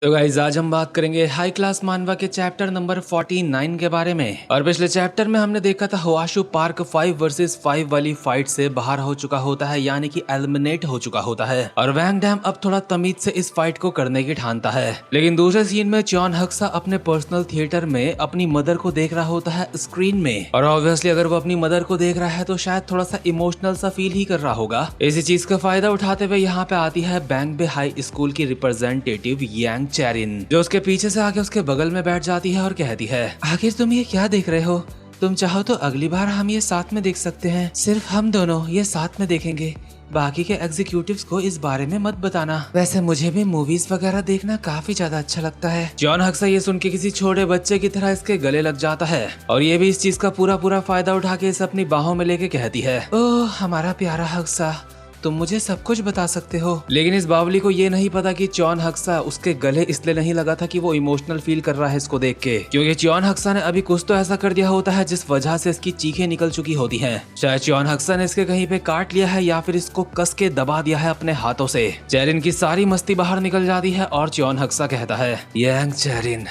तो गाइस आज हम बात करेंगे हाई क्लास मानवा के चैप्टर नंबर 49 के बारे में। और पिछले चैप्टर में हमने देखा था होआशु पार्क 5 वर्सेस 5 वाली फाइट से बाहर हो चुका होता है, यानी कि एलिमिनेट हो चुका होता है। और वैंग डैम अब थोड़ा तमीज से इस फाइट को करने की ठानता है। लेकिन दूसरे सीन में चॉन हक्सा अपने पर्सनल थिएटर में अपनी मदर को देख रहा होता है स्क्रीन में। और ऑब्वियसली अगर वो अपनी मदर को देख रहा है तो शायद थोड़ा सा इमोशनल सा फील ही कर रहा होगा। इसी चीज का फायदा उठाते हुए यहाँ पे आती है बैंग बे हाई स्कूल की रिप्रेजेंटेटिव यांग चैरिन, जो उसके पीछे से आके उसके बगल में बैठ जाती है और कहती है, आखिर तुम ये क्या देख रहे हो? तुम चाहो तो अगली बार हम ये साथ में देख सकते हैं। सिर्फ हम दोनों ये साथ में देखेंगे, बाकी के एग्जीक्यूटिव्स को इस बारे में मत बताना। वैसे मुझे भी मूवीज वगैरह देखना काफी ज्यादा अच्छा लगता है। जॉन हक्सा ये सुन के किसी छोटे बच्चे की तरह इसके गले लग जाता है और ये भी इस चीज का पूरा फायदा उठा के इसे अपनी बाहों में लेके कहती है, ओह हमारा प्यारा हक्सा, तुम मुझे सब कुछ बता सकते हो। लेकिन इस बावली को ये नहीं पता कि चॉन हक्सा उसके गले इसलिए नहीं लगा था कि वो इमोशनल फील कर रहा है इसको देख के, क्योंकि चॉन हक्सा ने अभी कुछ तो ऐसा कर दिया होता है जिस वजह से इसकी चीखें निकल चुकी होती हैं। शायद चॉन हक्सा ने इसके कहीं पे काट लिया है या फिर इसको कस के दबा दिया है अपने हाथों से। चैरिन की सारी मस्ती बाहर निकल जाती है और चॉन हक्सा कहता है, यांग चैरिन,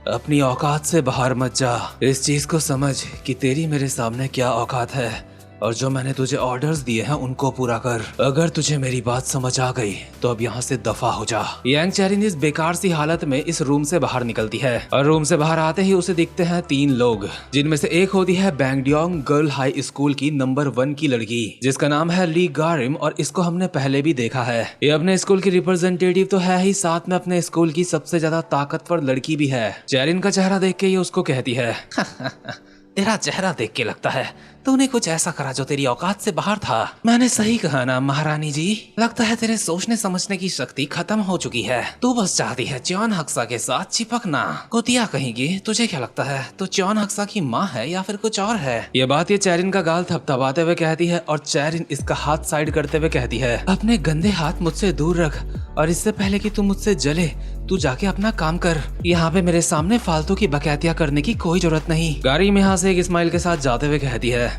अपनी औकात से बाहर मत जा। इस चीज को समझ कि तेरी मेरे सामने क्या औकात है और जो मैंने तुझे ऑर्डर्स दिए हैं उनको पूरा कर। अगर तुझे मेरी बात समझ आ गई तो अब यहाँ से दफा हो जा। यांग चैरिन इस बेकार सी हालत में इस रूम से बाहर निकलती है और रूम से बाहर आते ही उसे दिखते हैं 3 लोग, जिनमें से एक होती है बैंगडियोंग गर्ल हाई स्कूल की नंबर 1 की लड़की, जिसका नाम है ली गारिम और इसको हमने पहले भी देखा है। ये अपने स्कूल की रिप्रेजेंटेटिव तो है ही, साथ में अपने स्कूल की सबसे ज्यादा ताकतवर लड़की भी है। चैरिन का चेहरा देख के ये उसको कहती है, तेरा चेहरा देख के लगता है तूने कुछ ऐसा करा जो तेरी औकात से बाहर था। मैंने सही कहा ना महारानी जी? लगता है तेरे सोचने समझने की शक्ति खत्म हो चुकी है। तू बस चाहती है चॉन हक्सा के साथ चिपकना। कुतिया कहेंगी, तुझे क्या लगता है तू चॉन हक्सा की माँ है या फिर कुछ और है? ये बात ये चैरिन का गाल थपथपाते हुए कहती है और चैरिन इसका हाथ साइड करते हुए कहती है, अपने गंदे हाथ मुझसे दूर रख और इससे पहले कि तू मुझसे जले तू जाके अपना काम कर। यहाँ पे मेरे सामने फालतू की बकैतियाँ करने की कोई जरूरत नहीं। गाड़ी में यहाँ से एक स्माइल के साथ जाते हुए कहती है,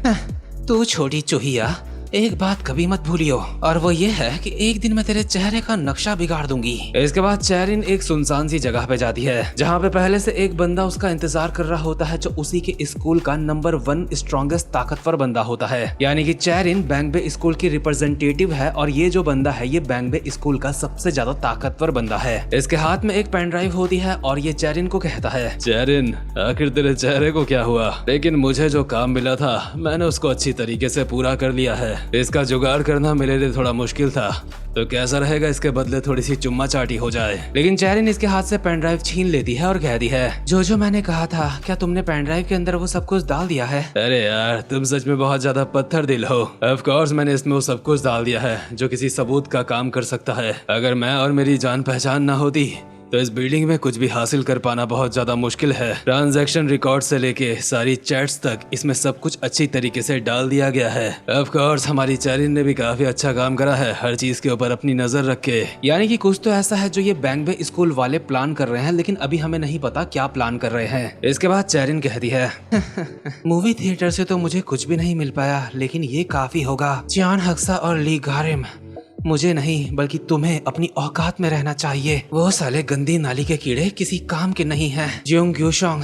तू छोटी चूहिया, एक बात कभी मत भूलियो और वो ये है कि एक दिन मैं तेरे चेहरे का नक्शा बिगाड़ दूंगी। इसके बाद चैरिन एक सुनसान सी जगह पे जाती है जहाँ पे पहले से एक बंदा उसका इंतजार कर रहा होता है, जो उसी के स्कूल का नंबर 1 स्ट्रॉन्गेस्ट ताकतवर बंदा होता है। यानी कि चैरिन बैंग बे स्कूल की रिप्रेजेंटेटिव है और ये जो बंदा है ये बैंग बे स्कूल का सबसे ज्यादा ताकतवर बंदा है। इसके हाथ में एक पेन ड्राइव होती है और ये चैरिन को कहता है, चैरिन आखिर तेरे चेहरे को क्या हुआ? लेकिन मुझे जो काम मिला था मैंने उसको अच्छी तरीके से पूरा कर लिया है। इसका जुगाड़ करना मेरे लिए थोड़ा मुश्किल था, तो कैसा रहेगा इसके बदले थोड़ी सी चुम्मा चाटी हो जाए? लेकिन चैरिन इसके हाथ से पेन ड्राइव छीन लेती है और कहती है, जो मैंने कहा था, क्या तुमने पेन ड्राइव के अंदर वो सब कुछ डाल दिया है? अरे यार तुम सच में बहुत ज्यादा पत्थर दिल हो। ऑफ कोर्स मैंने इसमें वो सब कुछ डाल दिया है जो किसी सबूत का काम कर सकता है। अगर मैं और मेरी जान पहचान ना होती तो इस बिल्डिंग में कुछ भी हासिल कर पाना बहुत ज्यादा मुश्किल है। ट्रांजैक्शन रिकॉर्ड से लेके सारी चैट्स तक इसमें सब कुछ अच्छी तरीके से डाल दिया गया है। ऑफ कोर्स हमारी चैरिन ने भी काफी अच्छा काम करा है, हर चीज के ऊपर अपनी नजर रख के। यानी कि कुछ तो ऐसा है जो ये बैंग बे स्कूल वाले प्लान कर रहे हैं, लेकिन अभी हमें नहीं पता क्या प्लान कर रहे हैं। इसके बाद चैरिन कहती है, मूवी थिएटर से तो मुझे कुछ भी नहीं मिल पाया, लेकिन ये काफी होगा। चॉन हक्सा और ली गारिम, मुझे नहीं बल्कि तुम्हें अपनी औकात में रहना चाहिए। वो साले गंदी नाली के कीड़े किसी काम के नहीं हैं। जियोंग ग्यूशोंग,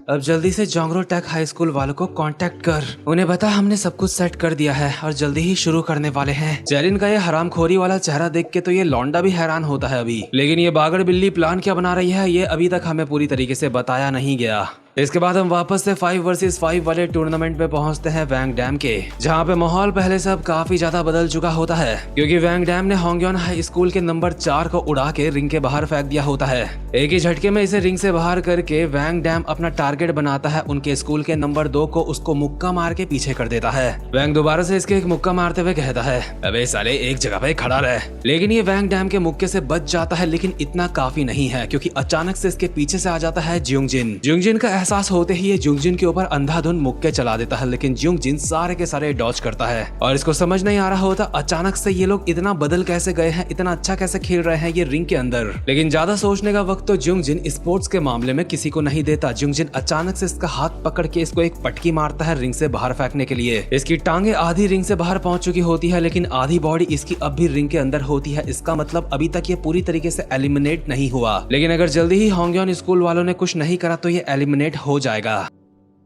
अब जल्दी से जोंगरो टेक हाई स्कूल वालों को कांटेक्ट कर, उन्हें बता हमने सब कुछ सेट कर दिया है और जल्दी ही शुरू करने वाले हैं। चैरिन का ये हरामखोरी वाला चेहरा देख के तो ये लौंडा भी हैरान होता है अभी, लेकिन ये बागड़ बिल्ली प्लान क्या बना रही है ये अभी तक हमें पूरी तरीके से बताया नहीं गया। इसके बाद हम वापस से 5 वर्सेस 5 वाले टूर्नामेंट पे पहुंचते हैं वैंग डैम के, जहां पे माहौल पहले से अब काफी ज्यादा बदल चुका होता है, क्योंकि वैंग डैम ने होंगयोन हाई स्कूल के नंबर 4 को उड़ा के रिंग के बाहर फेंक दिया होता है। एक ही झटके में इसे रिंग से बाहर करके वैंग डैम अपना टारगेट बनाता है उनके स्कूल के नंबर 2 को, उसको मुक्का मार के पीछे कर देता है। वैंग दोबारा से इसके एक मुक्का मारते हुए कहता है, अबे साले एक जगह पे खड़ा रहे। लेकिन ये वैंग डैम के मुक्के से बच जाता है, लेकिन इतना काफी नहीं है क्योंकि अचानक से इसके पीछे से आ जाता है जियोंगजिन। जियोंगजिन का एहसास होते ही ये जुंगजिन के ऊपर अंधाधुंध मुक्के चला देता है, लेकिन जुंगजिन सारे के सारे डॉज करता है और इसको समझ नहीं आ रहा होता अचानक से ये लोग इतना बदल कैसे गए हैं, इतना अच्छा कैसे खेल रहे हैं ये रिंग के अंदर। लेकिन ज्यादा सोचने का वक्त तो जुंगजिन स्पोर्ट्स के मामले में किसी को नहीं देता। जुंगजिन अचानक से इसका हाथ पकड़ के इसको एक पटकी मारता है रिंग से बाहर फेंकने के लिए। इसकी टांगे आधी रिंग से बाहर पहुंच चुकी होती है, लेकिन आधी बॉडी इसकी अब भी रिंग के अंदर होती है। इसका मतलब अभी तक ये पूरी तरीके से एलिमिनेट नहीं हुआ, लेकिन अगर जल्दी ही होंगयोन स्कूल वालों ने कुछ नहीं करा तो ये एलिमिनेट हो जाएगा।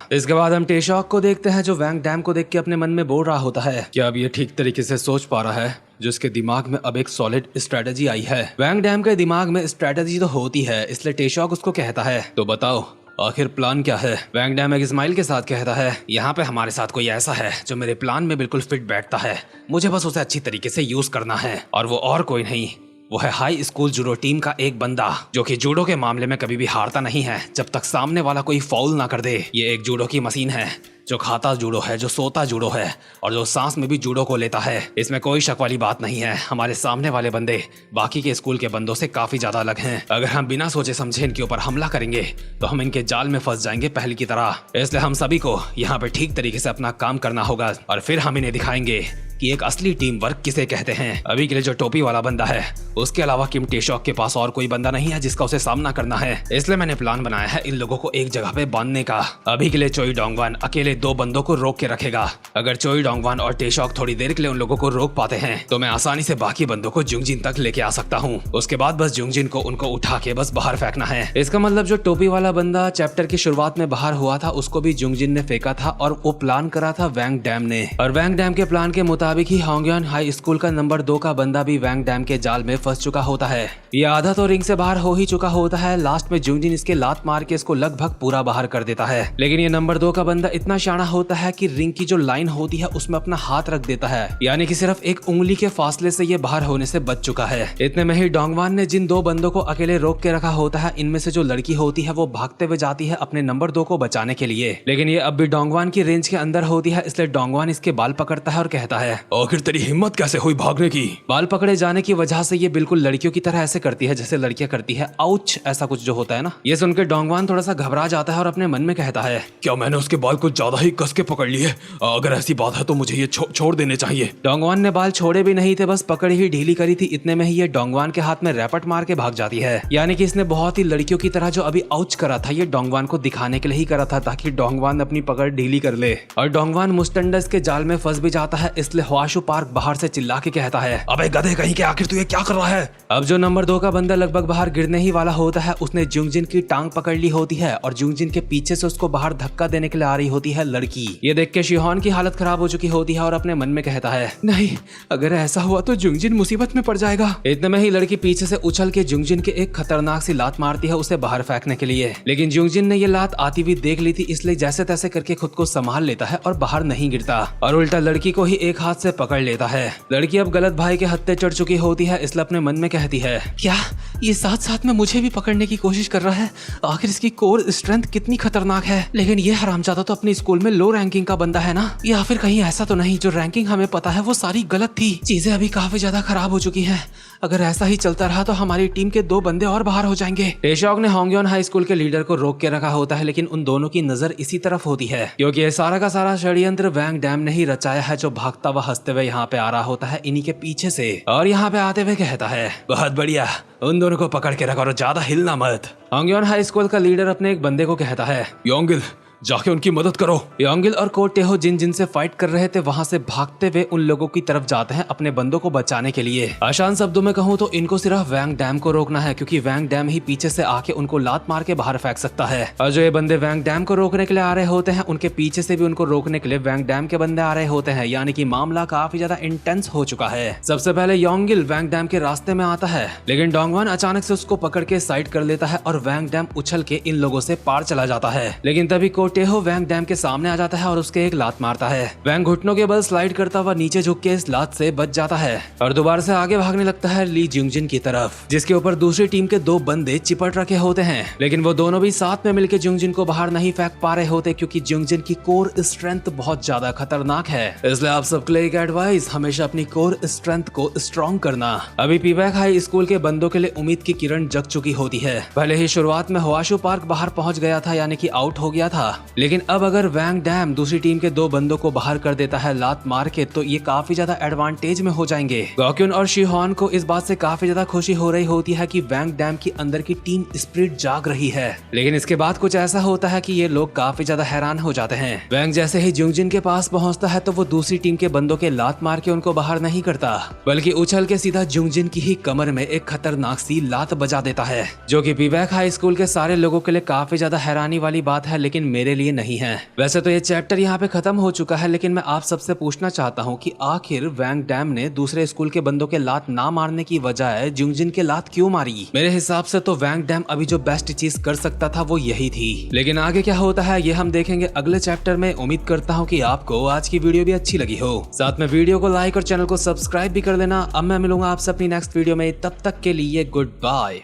इसके बाद हम टेशॉक को देखते हैं जो वैंग डैम को देख के अपने मन में बोल रहा होता है कि अब ये ठीक तरीके से सोच पा रहा है, जो इसके दिमाग में अब एक सॉलिड स्ट्रेटेजी आई है। वैंग डैम के दिमाग में स्ट्रेटेजी तो होती है, इसलिए टेशॉक उसको कहता है तो बताओ आखिर प्लान क्या है। वैंग डैम एक स्माइल के साथ कहता है यहाँ पे हमारे साथ कोई ऐसा है जो मेरे प्लान में बिल्कुल फिट बैठता है, मुझे बस उसे अच्छी तरीके से यूज करना है, और वो और कोई नहीं, वो है हाई स्कूल जूडो टीम का एक बंदा जो कि जूडो के मामले में कभी भी हारता नहीं है जब तक सामने वाला कोई फाउल ना कर दे। ये एक जूडो की मशीन है जो खाता जूडो है, जो सोता जूडो है और जो सांस में भी जूडो को लेता है। इसमें कोई शक वाली बात नहीं है। हमारे सामने वाले बंदे बाकी के स्कूल के बंदों से काफी ज्यादा अलग हैं। अगर हम बिना सोचे समझे इनके ऊपर हमला करेंगे तो हम इनके जाल में फंस जाएंगे पहले की तरह। इसलिए हम सभी को यहाँ पे ठीक तरीके से अपना काम करना होगा और फिर हम इन्हें दिखाएंगे कि एक असली टीम वर्क किसे कहते हैं। अभी के लिए जो टोपी वाला बंदा है उसके अलावा किम टेशॉक के पास और कोई बंदा नहीं है जिसका उसे सामना करना है, इसलिए मैंने प्लान बनाया है इन लोगों को एक जगह पे बांधने का। अभी के लिए चोई डोंगवान अकेले 2 बंदों को रोक के रखेगा। अगर चोई डोंगवान और टेशॉक थोड़ी देर के लिए उन लोगों को रोक पाते हैं तो मैं आसानी से बाकी बंदों को जुंगजिन तक लेके आ सकता हूँ। उसके बाद बस जुंगजिन को उनको उठा के बस बाहर फेंकना है। इसका मतलब जो टोपी वाला बंदा चैप्टर की शुरुआत में बाहर हुआ था उसको भी जुंगजिन ने फेंका था और वो प्लान करा था वैंग डैम ने। और वैंग डैम के प्लान के मुताबिक ही होंगयोन हाई स्कूल का नंबर 2 का बंदा भी वैंग डैम के जाल में फंस चुका होता है। ये आधा तो रिंग से बाहर हो ही चुका होता है। लास्ट में जुंगजिन इसके लात मार के इसको लगभग पूरा बाहर कर देता है, लेकिन ये नंबर 2 का बंदा इतना शाना होता है कि रिंग की जो लाइन होती है उसमें अपना हाथ रख देता है, यानी कि सिर्फ एक उंगली के फासले से ये बाहर होने से बच चुका है। इतने में ही डोंगवान ने जिन 2 बंदों को अकेले रोक के रखा होता है इनमें से जो लड़की होती है वो भागते हुए जाती है अपने नंबर 2 को बचाने के लिए, लेकिन ये अब भी डोंगवान की रेंज के अंदर होती है। इसलिए डोंगवान इसके बाल पकड़ता है और कहता है आखिर तेरी हिम्मत कैसे हुई भागने की। बाल पकड़े जाने की वजह से ये बिल्कुल लड़कियों की तरह ऐसे करती है जैसे लड़कियां करती है, आउच ऐसा कुछ जो होता है ना। ये सुनकर डोंगवान थोड़ा सा घबरा जाता है और अपने मन में कहता है क्या मैंने उसके बाल को ज्यादा ही कस के पकड़ लिए? अगर ऐसी बात है तो मुझे ये छोड़ देने चाहिए। डोंगवान ने बाल छोड़े भी नहीं थे, बस पकड़ ही ढीली करी थी। इतने में ही ये डोंगवान के हाथ में रैपट मार के भाग जाती है, यानी कि इसने बहुत ही लड़कियों की तरह जो अभी आउच करा था ये डोंगवान को दिखाने के लिए ही करा था ताकि डोंगवान अपनी पकड़ ढीली कर ले। और डोंगवान मुस्टंडस के जाल में फंस भी जाता है। इसलिए ह्वाशु पार्क बाहर से चिल्ला के कहता है अबे गधे कहीं के, आखिर तू ये क्या कर रहा है? अब जो नंबर 2 का बंदा लगभग बाहर गिरने ही वाला होता है उसने जुंगजिन की टांग पकड़ ली होती है और जुंगजिन के पीछे से उसको बाहर धक्का देने के लिए आ रही होती है लड़की। ये देख के शिहोन की हालत खराब हो चुकी होती है और अपने मन में कहता है नहीं, अगर ऐसा हुआ तो जुंगजिन मुसीबत में पड़ जाएगा। इतने में ही लड़की पीछे से उछल के जुंगजिन के एक खतरनाक सी लात मारती है उसे बाहर फेंकने के लिए, लेकिन जुंगजिन ने ये लात आती हुई देख ली थी, इसलिए जैसे तैसे करके खुद को संभाल लेता है और बाहर नहीं गिरता और उल्टा लड़की को ही एक हाथ से पकड़ लेता है। लड़की अब गलत भाई के हत्थे चढ़ चुकी होती है, इसलिए अपने मन में कहती है क्या ये साथ साथ में मुझे भी पकड़ने की कोशिश कर रहा है? आखिर इसकी कोर स्ट्रेंथ कितनी खतरनाक है। लेकिन ये हरामजादा तो अपने स्कूल में लो रैंकिंग का बंदा है ना, या फिर कहीं ऐसा तो नहीं जो रैंकिंग हमें पता है वो सारी गलत थी। चीजें अभी काफी ज्यादा खराब हो चुकी हैं। अगर ऐसा ही चलता रहा तो हमारी टीम के 2 बंदे और बाहर हो जाएंगे। टेशॉक ने होंगयोन हाई स्कूल के लीडर को रोक के रखा होता है, लेकिन उन दोनों की नजर इसी तरफ होती है क्योंकि ये सारा का सारा षड्यंत्र वैंग डैम ने ही रचाया है जो भागता हुआ हंसते हुए यहाँ पे आ रहा होता है इन्हीं के पीछे से, और यहाँ पे आते हुए कहता है बहुत बढ़िया, उन दोनों को पकड़ के रखो और ज्यादा हिलना मत। होंगयोन हाई स्कूल का लीडर अपने एक बंदे को कहता है योंगिल जाके उनकी मदद करो। योंगिल और कोटेहो जिन से फाइट कर रहे थे वहां से भागते हुए उन लोगों की तरफ जाते हैं अपने बंदों को बचाने के लिए। आसान शब्दों में कहूँ तो इनको सिर्फ वैंग डैम को रोकना है क्योंकि वैंग डैम ही पीछे से आके उनको लात मार के बाहर फेंक सकता है। और जो ये बंदे वैंग डैम को रोकने के लिए आ रहे होते हैं उनके पीछे से भी उनको रोकने के लिए वैंग डैम के बंदे आ रहे होते हैं, यानी कि मामला काफी ज्यादा इंटेंस हो चुका है। सबसे पहले योंगिल वैंग डैम के रास्ते में आता है, लेकिन डोंगवान अचानक से उसको पकड़ के साइड कर लेता है और वैंग डैम उछल के इन लोगों से पार चला जाता है। लेकिन तभी टेहो वैंग डैम के सामने आ जाता है और उसके एक लात मारता है। वैंग घुटनों के बल स्लाइड करता हुआ नीचे झुक के इस लात से बच जाता है और दोबारा से आगे भागने लगता है ली जुंगजिन की तरफ, जिसके ऊपर दूसरी टीम के 2 बंदे चिपट रखे होते हैं। लेकिन वो दोनों भी साथ में मिलकर जुंगजिन को बाहर नहीं फेंक पा रहे होते क्योंकि जुंगजिन की कोर स्ट्रेंथ बहुत ज्यादा खतरनाक है। इसलिए आप सबके लिए एक एडवाइस, हमेशा अपनी कोर स्ट्रेंथ को स्ट्रॉन्ग करना। अभी पीबैक हाई स्कूल के बंदों के लिए उम्मीद की किरण जग चुकी होती है। भले ही शुरुआत में होआशु पार्क बाहर पहुंच गया था, यानी कि आउट हो गया था, लेकिन अब अगर वैंग डैम दूसरी टीम के 2 बंदों को बाहर कर देता है लात मार के, तो ये काफी ज्यादा एडवांटेज में हो जाएंगे। गॉक्यून और शिहोन को इस बात से काफी ज्यादा खुशी हो रही होती है कि वैंग डैम की अंदर की टीम स्पिरिट जाग रही है। लेकिन इसके बाद कुछ ऐसा होता है कि ये लोग काफी ज्यादा हैरान हो जाते हैं। वैंग जैसे ही जुंगजिन के पास पहुंचता है तो वो दूसरी टीम के बंदों के लात मार के उनको बाहर नहीं करता, बल्कि उछल के सीधा जुंगजिन की ही कमर में एक खतरनाक सी लात बजा देता है, जो कि पीबैक हाई स्कूल के सारे लोगों के लिए काफी ज्यादा हैरानी वाली बात है, लेकिन मेरे लिए नहीं है। वैसे तो ये चैप्टर यहाँ पे खत्म हो चुका है, लेकिन मैं आप सबसे पूछना चाहता हूँ कि आखिर वैंग डैम ने दूसरे स्कूल के बंदों के लात ना मारने की बजाय जुंगजिन के लात क्यों मारी? मेरे हिसाब से तो वैंग डैम अभी जो बेस्ट चीज कर सकता था वो यही थी। लेकिन आगे क्या होता है ये हम देखेंगे अगले चैप्टर में। उम्मीद करता हूँ कि आपको आज की वीडियो भी अच्छी लगी हो। साथ में वीडियो को लाइक और चैनल को सब्सक्राइब भी कर लेना। अब मैं मिलूंगा आपसे अपनी नेक्स्ट वीडियो में, तब तक के लिए गुड बाय।